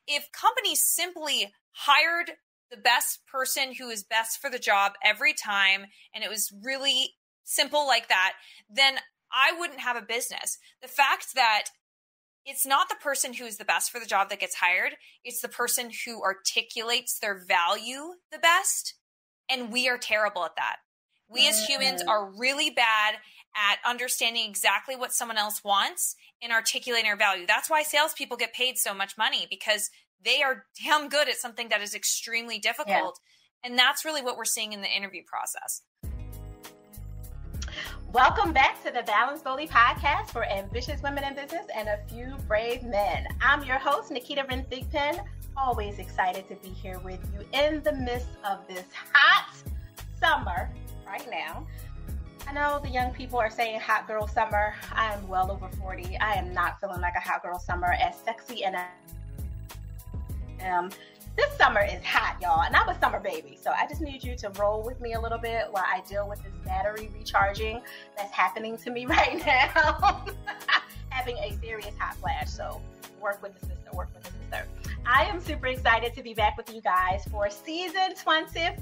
If companies simply hired the best person who is best for the job every time, and it was really simple like that, then I wouldn't have a business. The fact that it's not the person who is the best for the job that gets hired, it's the person who articulates their value the best, and we are terrible at that. We as humans are really bad at understanding exactly what someone else wants and articulating our value. That's why salespeople get paid so much money, because they are damn good at something that is extremely difficult. Yeah. And that's really what we're seeing in the interview process. Welcome back to the Balance Boldly podcast for ambitious women in business and a few brave men. I'm your host, Naketa Ren Thigpen. Always excited to be here with you in the midst of this hot summer right now. I know the young people are saying hot girl summer. I am well over 40. I am not feeling like a hot girl summer, as sexy and this summer is hot, y'all, and I'm a summer baby, so I just need you to roll with me a little bit while I deal with this battery recharging that's happening to me right now. Having a serious hot flash, so work with the sister. I am super excited to be back with you guys for season 25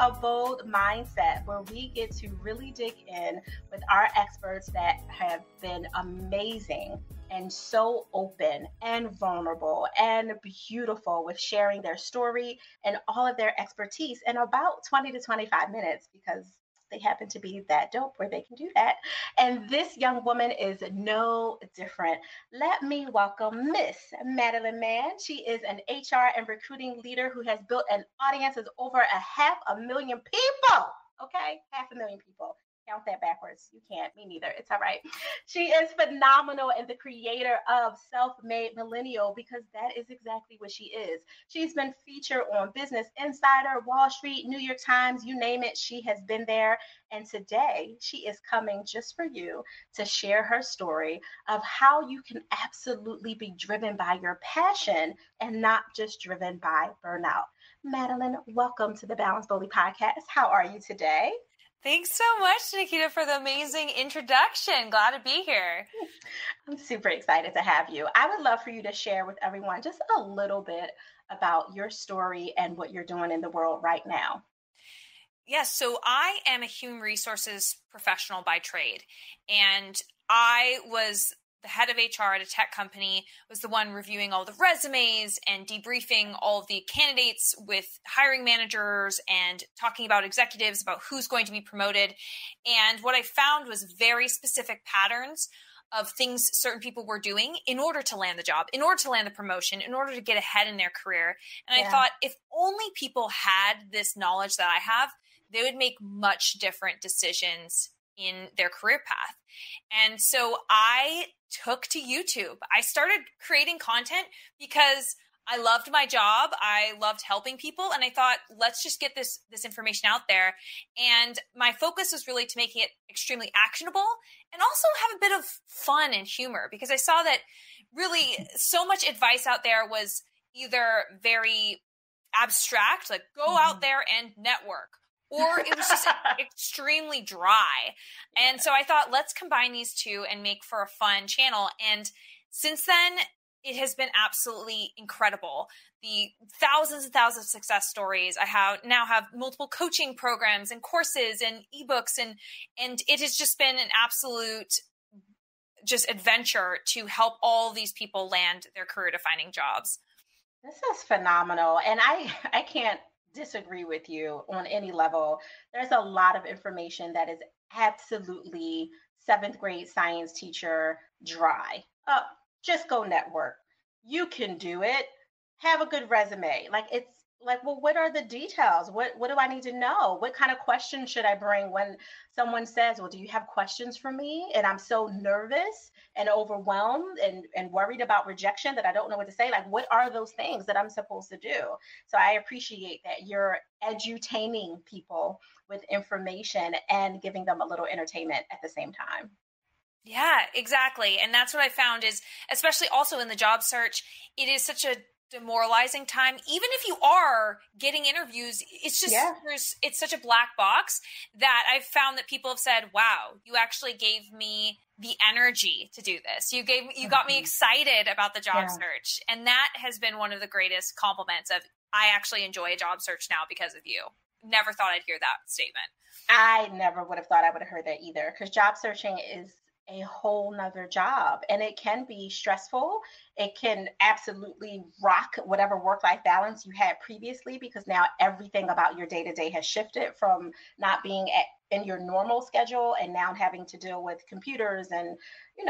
of Bold Mindset, where we get to really dig in with our experts that have been amazing and so open and vulnerable and beautiful with sharing their story and all of their expertise in about 20 to 25 minutes, because they happen to be that dope where they can do that. And this young woman is no different. Let me welcome Miss Madeline Mann. She is an HR and recruiting leader who has built an audience of over 500,000 people. Okay, 500,000 people. Count that backwards. You can't. Me neither. It's all right. She is phenomenal and the creator of Made Millennial, because that is exactly what she is. She's been featured on Business Insider, Wall Street, New York Times, you name it. She has been there. And today she is coming just for you to share her story of how you can absolutely be driven by your passion and not just driven by burnout. Madeline, welcome to the Balance Boldly podcast. How are you today? Thanks so much, Naketa, for the amazing introduction. Glad to be here. I'm super excited to have you. I would love for you to share with everyone just a little bit about your story and what you're doing in the world right now. Yes, so I am a human resources professional by trade, and I was the head of HR at a tech company, was the one reviewing all the resumes and debriefing all of the candidates with hiring managers and talking about executives about who's going to be promoted. And what I found was very specific patterns of things certain people were doing in order to land the job, in order to land the promotion, in order to get ahead in their career. And I thought, if only people had this knowledge that I have, they would make much different decisions in their career path. And so I took to YouTube. I started creating content because I loved my job. I loved helping people. And I thought, let's just get this information out there. And my focus was really to make it extremely actionable and also have a bit of fun and humor, because I saw that really so much advice out there was either very abstract, like go out there and network, or it was just extremely dry. And so I thought, let's combine these two and make for a fun channel. And since then, it has been absolutely incredible. The thousands and thousands of success stories. I now have multiple coaching programs and courses and ebooks, and it has just been an absolute just adventure to help all these people land their career defining jobs. This is phenomenal. And I can't disagree with you on any level. There's a lot of information that is absolutely 7th grade science teacher dry. Just go network. You can do it. Have a good resume. It's like, well, what are the details? What do I need to know? What kind of questions should I bring when someone says, well, do you have questions for me? And I'm so nervous and overwhelmed and worried about rejection that I don't know what to say. Like, what are those things that I'm supposed to do? So I appreciate that you're edutaining people with information and giving them a little entertainment at the same time. Yeah, exactly. And that's what I found is, especially also in the job search, it is such a demoralizing time. Even if you are getting interviews, it's just, it's such a black box that I've found that people have said, wow, you actually gave me the energy to do this. You got me excited about the job search. And that has been one of the greatest compliments of, I actually enjoy a job search now because of you. Never thought I'd hear that statement. I never would have thought I would have heard that either, because job searching is a whole nother job, and it can be stressful. It can absolutely rock whatever work-life balance you had previously, because now everything about your day-to-day has shifted from not being in your normal schedule and now having to deal with computers and,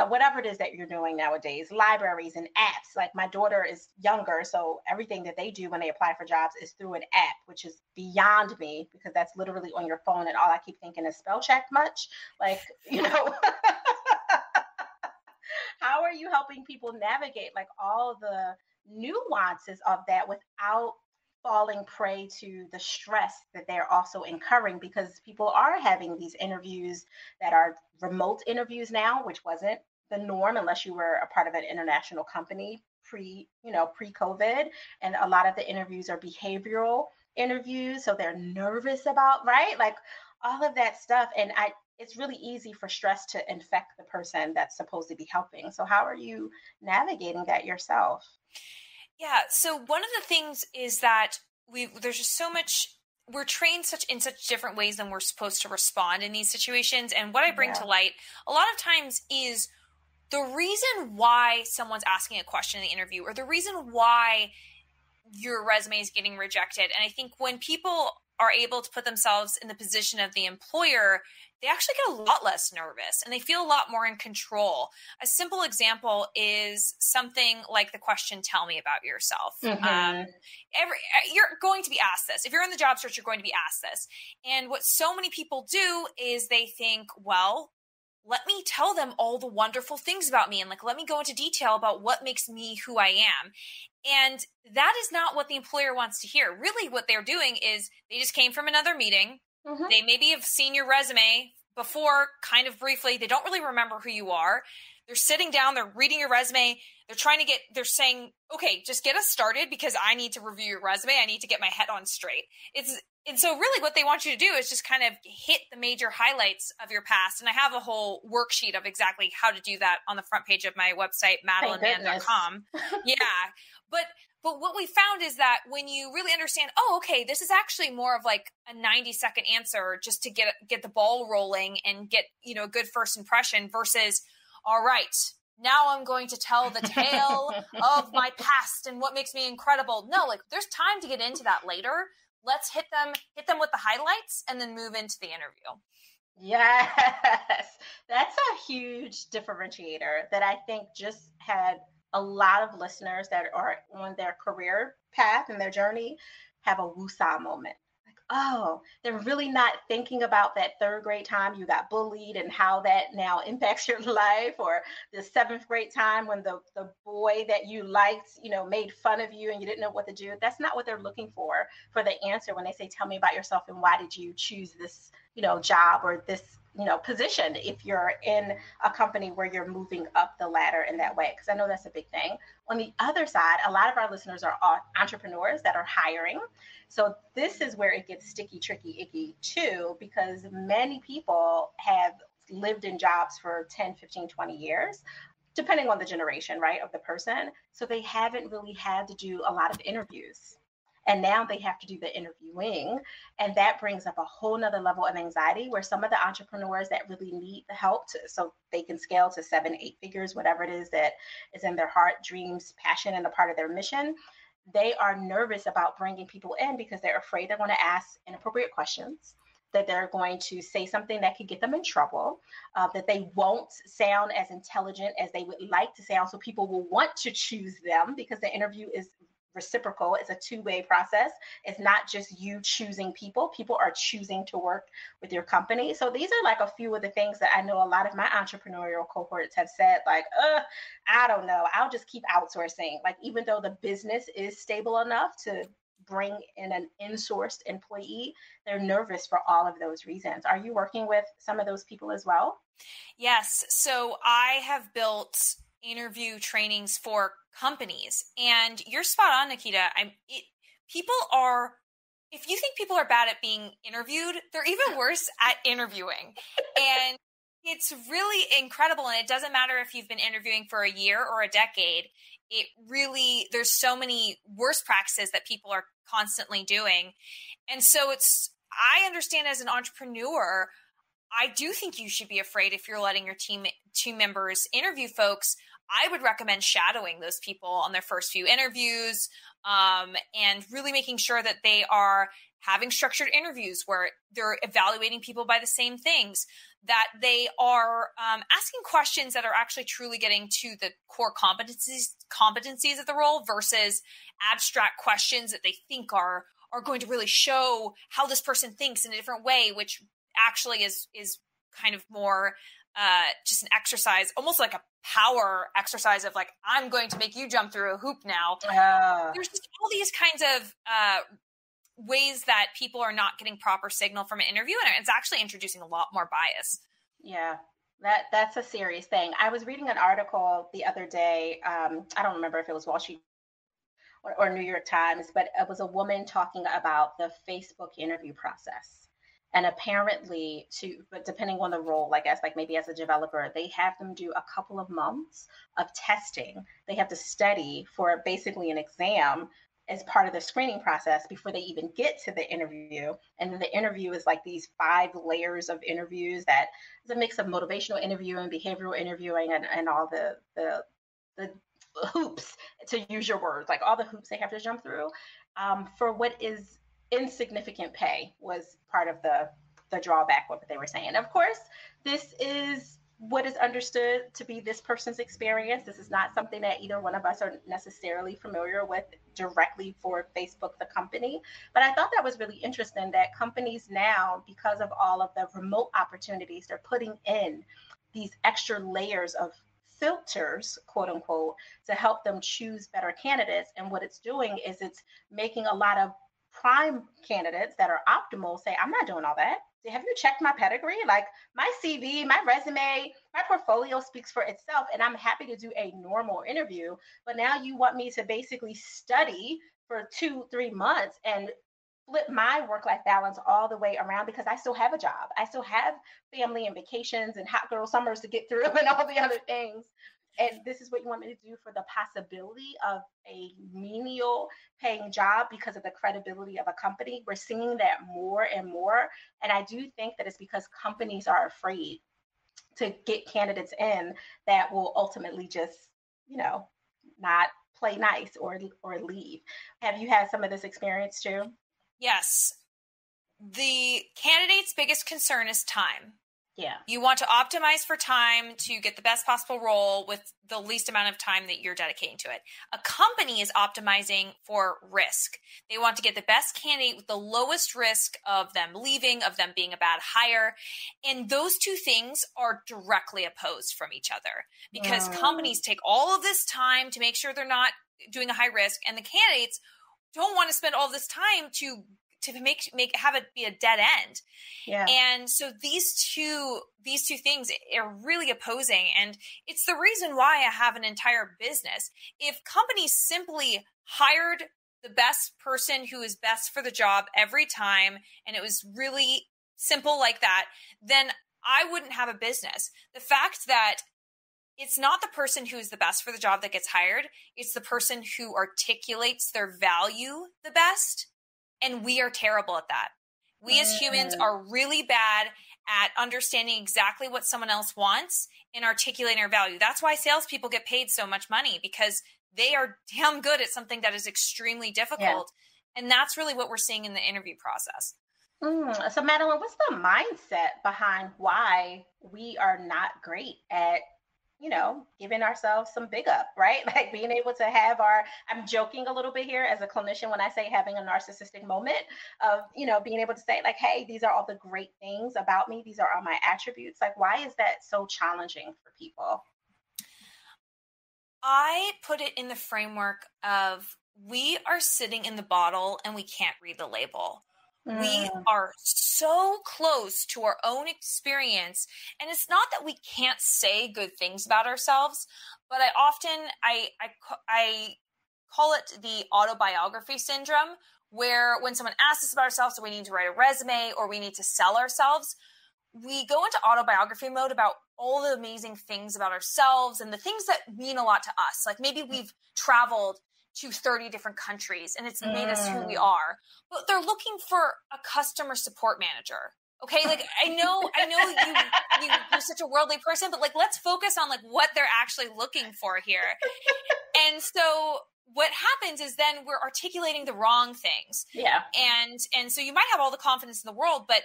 whatever it is that you're doing nowadays, libraries and apps. Like, my daughter is younger, so everything that they do when they apply for jobs is through an app, which is beyond me, because that's literally on your phone, and all I keep thinking is spell check much. Like, how are you helping people navigate like all the nuances of that without falling prey to the stress that they're also incurring? Because people are having these interviews that are remote interviews now, which wasn't the norm unless you were a part of an international company pre-COVID. And a lot of the interviews are behavioral interviews, so they're nervous about, right? Like all of that stuff. And it's really easy for stress to infect the person that's supposed to be helping. So how are you navigating that yourself? Yeah. So one of the things is that there's just so much, we're trained in such different ways than we're supposed to respond in these situations. And what I bring to light a lot of times is the reason why someone's asking a question in the interview, or the reason why your resume is getting rejected. And I think when people are able to put themselves in the position of the employer, they actually get a lot less nervous and they feel a lot more in control. A simple example is something like the question, tell me about yourself. Mm-hmm. You're going to be asked this. If you're in the job search, you're going to be asked this. And what so many people do is they think, well, let me tell them all the wonderful things about me. And let me go into detail about what makes me who I am. And that is not what the employer wants to hear. Really, what they're doing is they just came from another meeting. Mm-hmm. They maybe have seen your resume before, kind of briefly. They don't really remember who you are. They're sitting down, they're reading your resume. They're saying, okay, just get us started because I need to review your resume. I need to get my head on straight. And so really what they want you to do is just kind of hit the major highlights of your past. And I have a whole worksheet of exactly how to do that on the front page of my website, MadelineMann.com. Yeah. But what we found is that when you really understand, oh, okay, this is actually more of like a 90-second answer just to get the ball rolling and get, a good first impression versus, all right, now I'm going to tell the tale of my past and what makes me incredible. No, there's time to get into that later. Let's hit them with the highlights and then move into the interview. Yes, that's a huge differentiator that I think just had a lot of listeners that are on their career path and their journey have a woosah moment. Like, oh, they're really not thinking about that third grade time you got bullied and how that now impacts your life, or the seventh grade time when the boy that you liked, made fun of you and you didn't know what to do. That's not what they're looking for the answer when they say, tell me about yourself and why did you choose this, job or this, position if you're in a company where you're moving up the ladder in that way, because I know that's a big thing. On the other side, a lot of our listeners are entrepreneurs that are hiring. So this is where it gets sticky, tricky, icky too, because many people have lived in jobs for 10, 15, 20 years, depending on the generation, right, of the person. So they haven't really had to do a lot of interviews. And now they have to do the interviewing. And that brings up a whole nother level of anxiety where some of the entrepreneurs that really need the help so they can scale to 7, 8 figures, whatever it is that is in their heart, dreams, passion, and a part of their mission, they are nervous about bringing people in because they're afraid they're going to ask inappropriate questions, that they're going to say something that could get them in trouble, that they won't sound as intelligent as they would like to sound. So people will want to choose them because the interview is reciprocal. It's a two-way process. It's not just you choosing people. People are choosing to work with your company. So these are like a few of the things that I know a lot of my entrepreneurial cohorts have said, like, I don't know, I'll just keep outsourcing. Like, even though the business is stable enough to bring in an in-sourced employee, they're nervous for all of those reasons. Are you working with some of those people as well? Yes. So I have built interview trainings for companies. And you're spot on, Naketa. If you think people are bad at being interviewed, they're even worse at interviewing. And it's really incredible. And it doesn't matter if you've been interviewing for a year or a decade. There's so many worst practices that people are constantly doing. And so I understand as an entrepreneur, I do think you should be afraid if you're letting your team members interview folks. I would recommend shadowing those people on their first few interviews, and really making sure that they are having structured interviews where they're evaluating people by the same things, that they are asking questions that are actually truly getting to the core competencies of the role versus abstract questions that they think are going to really show how this person thinks in a different way, which actually is kind of more just an exercise, almost like a power exercise of like, I'm going to make you jump through a hoop now. There's just all these kinds of ways that people are not getting proper signal from an interview, and it's actually introducing a lot more bias. Yeah, that's a serious thing. I was reading an article the other day. I don't remember if it was Wall Street or New York Times, but it was a woman talking about the Facebook interview process. And apparently, but depending on the role, I guess, like maybe as a developer, they have them do a couple of months of testing. They have to study for basically an exam as part of the screening process before they even get to the interview. And then the interview is like these 5 layers of interviews that is a mix of motivational interviewing, behavioral interviewing, and all the hoops, to use your words, like all the hoops they have to jump through for what is insignificant pay was part of the drawback of what they were saying. Of course, this is what is understood to be this person's experience. This is not something that either one of us are necessarily familiar with directly for Facebook, the company. But I thought that was really interesting that companies now, because of all of the remote opportunities, they're putting in these extra layers of filters, quote unquote, to help them choose better candidates. And what it's doing is it's making a lot of prime candidates that are optimal say, I'm not doing all that. Have you checked my pedigree? Like my CV, my resume, my portfolio speaks for itself, and I'm happy to do a normal interview. But now you want me to basically study for 2-3 months and flip my work-life balance all the way around because I still have a job. I still have family and vacations and hot girl summers to get through and all the other things. And this is what you want me to do for the possibility of a menial paying job because of the credibility of a company. We're seeing that more and more. And I do think that it's because companies are afraid to get candidates in that will ultimately just, not play nice or leave. Have you had some of this experience too? Yes. The candidate's biggest concern is time. Yeah. You want to optimize for time to get the best possible role with the least amount of time that you're dedicating to it. A company is optimizing for risk. They want to get the best candidate with the lowest risk of them leaving, of them being a bad hire. And those two things are directly opposed from each other because companies take all of this time to make sure they're not doing a high risk, and the candidates don't want to spend all this time to have it be a dead end. Yeah. And so these two things are really opposing. And it's the reason why I have an entire business. If companies simply hired the best person who is best for the job every time, and it was really simple like that, then I wouldn't have a business. The fact that it's not the person who is the best for the job that gets hired, it's the person who articulates their value the best. And we are terrible at that. We as humans are really bad at understanding exactly what someone else wants and articulating our value. That's why salespeople get paid so much money, because they are damn good at something that is extremely difficult. Yeah. And that's really what we're seeing in the interview process. So Madeline, what's the mindset behind why we are not great at giving ourselves some big up, right? Like being able to have I'm joking a little bit here as a clinician when I say having a narcissistic moment of, being able to say like, hey, these are all the great things about me. These are all my attributes. Like, why is that so challenging for people? I put it in the framework of we are sitting in the bottle and we can't read the label. We are so close to our own experience. And it's not that we can't say good things about ourselves, but I call it the autobiography syndrome, where when someone asks us about ourselves, so we need to write a resume or we need to sell ourselves, we go into autobiography mode about all the amazing things about ourselves and the things that mean a lot to us. Like maybe we've traveled to 30 different countries and it's made us who we are, but they're looking for a customer support manager. Okay. Like I know you're such a worldly person, but like, let's focus on like what they're actually looking for here. And so what happens is then we're articulating the wrong things. Yeah. And so you might have all the confidence in the world, but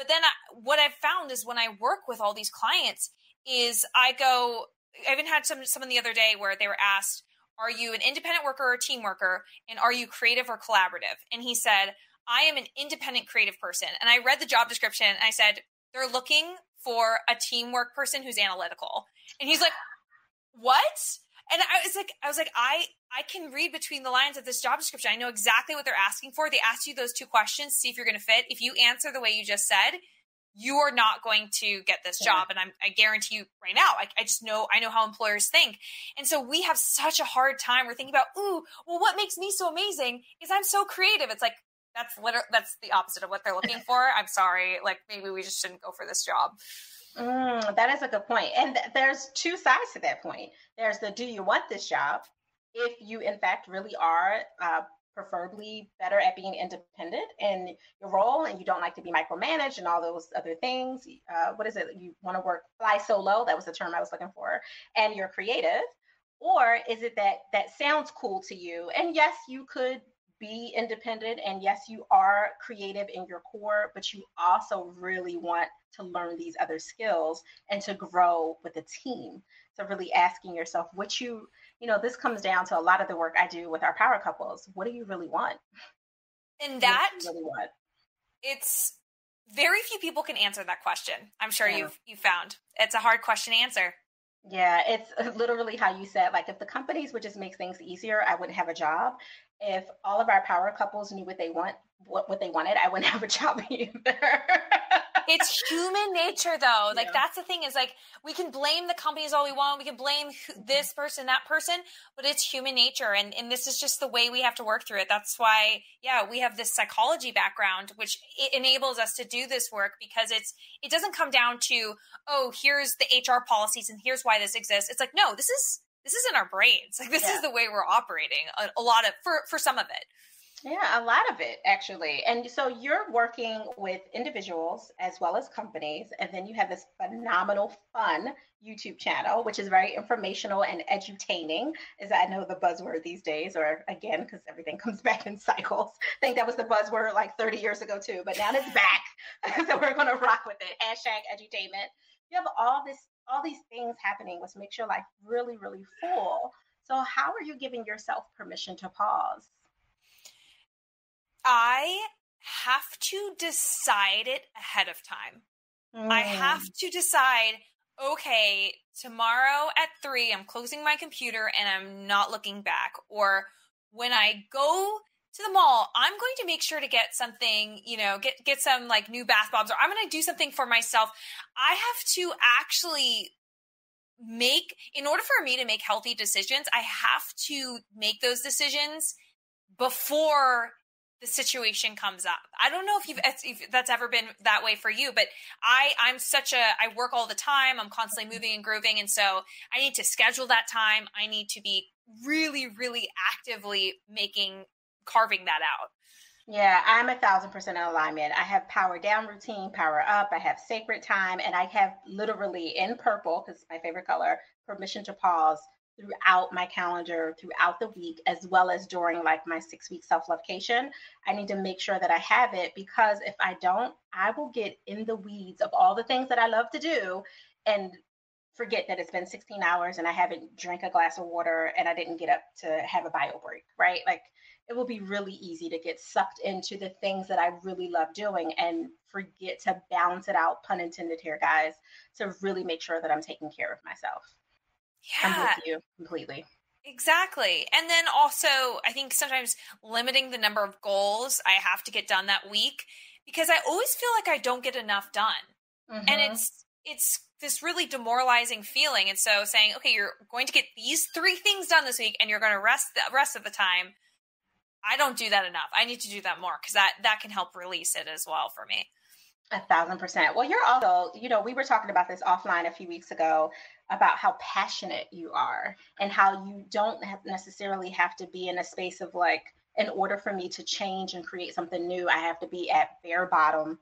then what I've found is when I work with all these clients is I even had someone the other day where they were asked, are you an independent worker or a team worker? And are you creative or collaborative? And he said, I am an independent creative person. And I read the job description and I said, they're looking for a teamwork person who's analytical. And he's like, what? And I was like, I can read between the lines of this job description. I know exactly what they're asking for. They asked you those two questions, see if you're going to fit. If you answer the way you just said, you are not going to get this job. And I guarantee you right now, I know how employers think. And so we have such a hard time. We're thinking about, what makes me so amazing is I'm so creative. It's like, that's the opposite of what they're looking for. I'm sorry. Like maybe we just shouldn't go for this job. That is a good point. And there's two sides to that point. There's the, do you want this job? If you in fact really are preferably better at being independent in your role and you don't like to be micromanaged and all those other things, what is it? You want to fly solo. That was the term I was looking for. And you're creative. Or is it that sounds cool to you? And yes, you could be independent. And yes, you are creative in your core, but you also really want to learn these other skills and to grow with a team. So really asking yourself this comes down to a lot of the work I do with our power couples. What do you really want? And that really want? It's very few people can answer that question. I'm sure you've found it's a hard question to answer. Yeah, it's literally how you said, like if the companies would just make things easier, I wouldn't have a job. If all of our power couples knew what they wanted, I wouldn't have a job either. It's human nature though. Like that's the thing is like, we can blame the companies all we want. We can blame this person, that person, but it's human nature. And this is just the way we have to work through it. That's why, we have this psychology background, which it enables us to do this work because it doesn't come down to, here's the HR policies and here's why this exists. It's like, no, this is in our brains. Like this is the way we're operating a lot of, for some of it. Yeah, a lot of it actually. And so you're working with individuals as well as companies, and then you have this phenomenal fun YouTube channel, which is very informational and edutaining, as I know the buzzword these days, or again, because everything comes back in cycles. I think that was the buzzword like 30 years ago too, but now it's back. So we're going to rock with it. #edutainment. You have all these things happening, which makes your life really, really full. So how are you giving yourself permission to pause? I have to decide it ahead of time. I have to decide, okay, tomorrow at 3, I'm closing my computer and I'm not looking back. Or when I go to the mall, I'm going to make sure to get something, get some like new bath bombs, or I'm going to do something for myself. I have to actually in order for me to make healthy decisions, I have to make those decisions before the situation comes up. I don't know if that's ever been that way for you, but I work all the time. I'm constantly moving and grooving. And so I need to schedule that time. I need to be really, really actively carving that out. Yeah, I'm 1,000% in alignment. I have power down routine, power up. I have sacred time, and I have literally in purple, because it's my favorite color, permission to pause throughout my calendar, throughout the week, as well as during like my 6-week self-lovecation. I need to make sure that I have it, because if I don't, I will get in the weeds of all the things that I love to do and forget that it's been 16 hours and I haven't drank a glass of water and I didn't get up to have a bio break, right? Like it will be really easy to get sucked into the things that I really love doing and forget to balance it out, pun intended here, guys, to really make sure that I'm taking care of myself. Yeah. I'm with you completely. Exactly. And then also, I think sometimes limiting the number of goals I have to get done that week, because I always feel like I don't get enough done. And Mm-hmm. it's this really demoralizing feeling. And so saying, okay, you're going to get these 3 things done this week and you're going to rest the rest of the time. I don't do that enough. I need to do that more, because that can help release it as well for me. 1,000%. Well, you're also, we were talking about this offline a few weeks ago about how passionate you are and how you don't necessarily have to be in a space of like, in order for me to change and create something new, I have to be at bare bottom,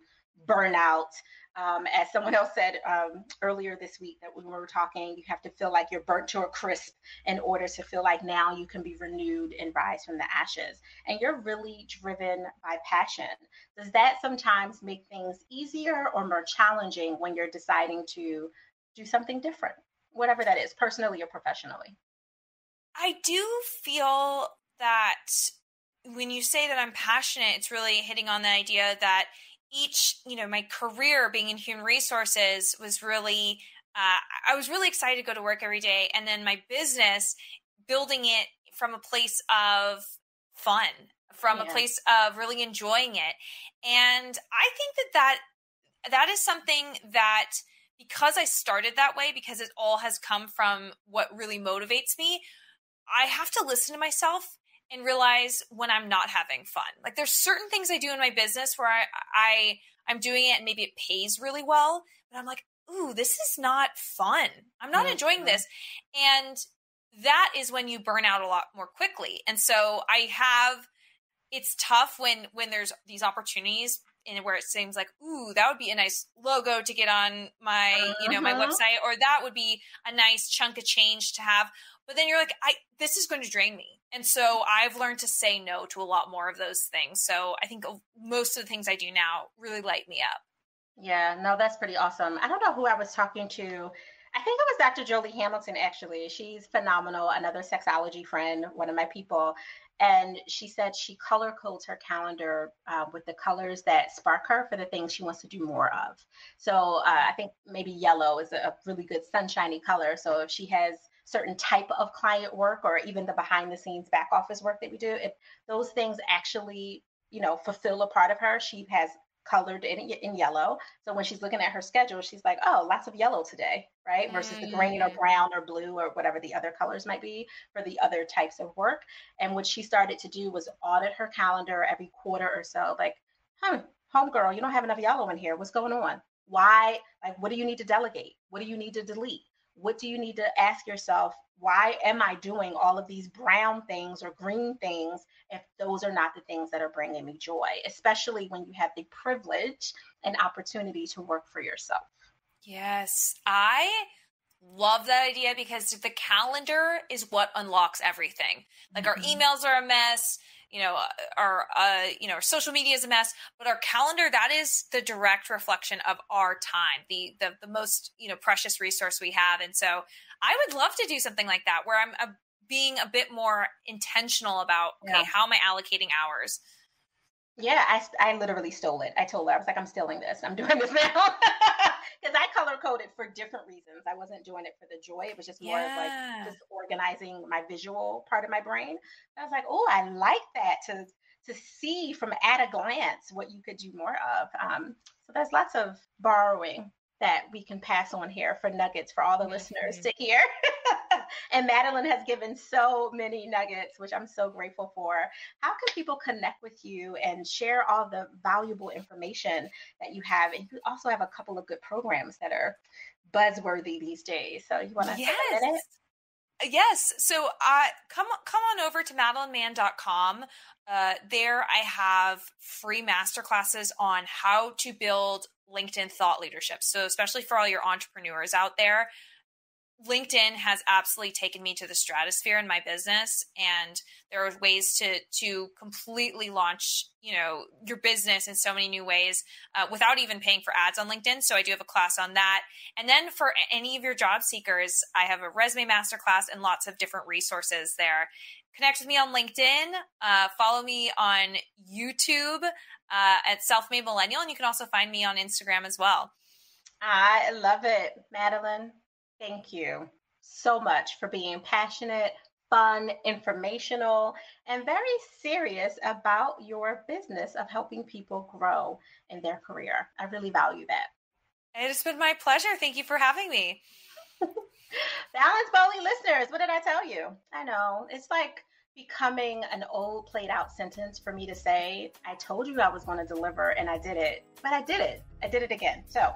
burnout. As someone else said earlier this week that when we were talking, you have to feel like you're burnt to a crisp in order to feel like now you can be renewed and rise from the ashes. And you're really driven by passion. Does that sometimes make things easier or more challenging when you're deciding to do something different, whatever that is, personally or professionally? I do feel that when you say that I'm passionate, it's really hitting on the idea that my career being in human resources was really, I was really excited to go to work every day. And then my business, building it from a place of fun, from a place of really enjoying it. And I think that is something that, because I started that way, because it all has come from what really motivates me, I have to listen to myself and realize when I'm not having fun. Like, there's certain things I do in my business where I'm doing it and maybe it pays really well, but I'm like, ooh, this is not fun. I'm not enjoying this. And that is when you burn out a lot more quickly. And so it's tough when there's these opportunities and where it seems like, ooh, that would be a nice logo to get on my, my website, or that would be a nice chunk of change to have. But then you're like, this is going to drain me. And so I've learned to say no to a lot more of those things. So I think most of the things I do now really light me up. Yeah, no, that's pretty awesome. I don't know who I was talking to. I think it was Dr. Jolie Hamilton, actually. She's phenomenal, another sexology friend, one of my people. And she said she color codes her calendar with the colors that spark her for the things she wants to do more of. So I think maybe yellow is a really good sunshiny color. So if she has certain type of client work, or even the behind the scenes back office work that we do, if those things actually, fulfill a part of her, she has colored in yellow. So when she's looking at her schedule, she's like, oh, lots of yellow today, right? Versus the green or brown or blue or whatever the other colors might be for the other types of work. And what she started to do was audit her calendar every quarter or so, like, homegirl, you don't have enough yellow in here. What's going on? Why? Like, what do you need to delegate? What do you need to delete? What do you need to ask yourself? Why am I doing all of these brown things or green things if those are not the things that are bringing me joy, especially when you have the privilege and opportunity to work for yourself? Yes, I love that idea, because the calendar is what unlocks everything. Like, our emails are a mess, our social media is a mess, but our calendar, that is the direct reflection of our time, the most, precious resource we have. And so I would love to do something like that, where I'm being a bit more intentional about, okay, how am I allocating hours? Yeah, I literally stole it. I told her, I was like, I'm stealing this. I'm doing this now. Because I color coded for different reasons. I wasn't doing it for the joy. It was just more of like just organizing my visual part of my brain. I was like, oh, I like that, to see from at a glance what you could do more of. So there's lots of borrowing that we can pass on here for nuggets for all the listeners to hear. And Madeline has given so many nuggets, which I'm so grateful for. How can people connect with you and share all the valuable information that you have? And you also have a couple of good programs that are buzzworthy these days. So you want to take a minute? Yes. So come on over to MadelineMann.com. There I have free masterclasses on how to build LinkedIn thought leadership. So especially for all your entrepreneurs out there, LinkedIn has absolutely taken me to the stratosphere in my business, and there are ways to completely launch, your business in so many new ways without even paying for ads on LinkedIn. So I do have a class on that. And then for any of your job seekers, I have a resume masterclass and lots of different resources there. Connect with me on LinkedIn. Follow me on YouTube at Made Millennial, and you can also find me on Instagram as well. I love it, Madeline. Thank you so much for being passionate, fun, informational, and very serious about your business of helping people grow in their career. I really value that. It has been my pleasure. Thank you for having me. Balance Bowling listeners, what did I tell you? I know, it's like becoming an old played out sentence for me to say, I told you I was going to deliver and I did it, but I did it. I did it again. So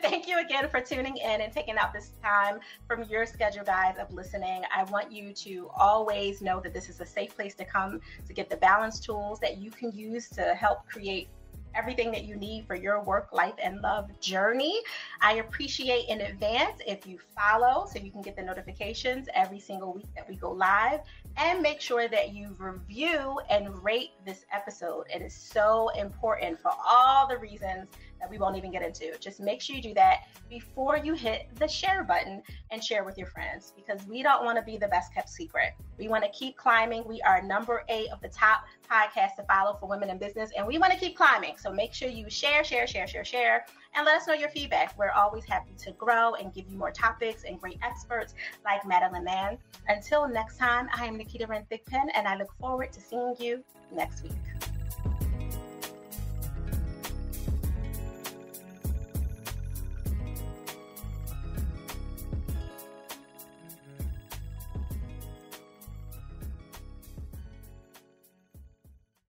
thank you again for tuning in and taking out this time from your schedule, guys, of listening. I want you to always know that this is a safe place to come to get the balance tools that you can use to help create everything that you need for your work, life, and love journey. I appreciate in advance if you follow so you can get the notifications every single week that we go live, and make sure that you review and rate this episode. It is so important for all the reasons that we won't even get into. Just make sure you do that before you hit the share button and share with your friends, because we don't want to be the best kept secret. We want to keep climbing. We are number 8 of the top podcasts to follow for women in business, and we want to keep climbing. So make sure you share, and let us know your feedback. We're always happy to grow and give you more topics and great experts like Madeline Mann. Until next time, I am Naketa Ren Thigpen, and I look forward to seeing you next week.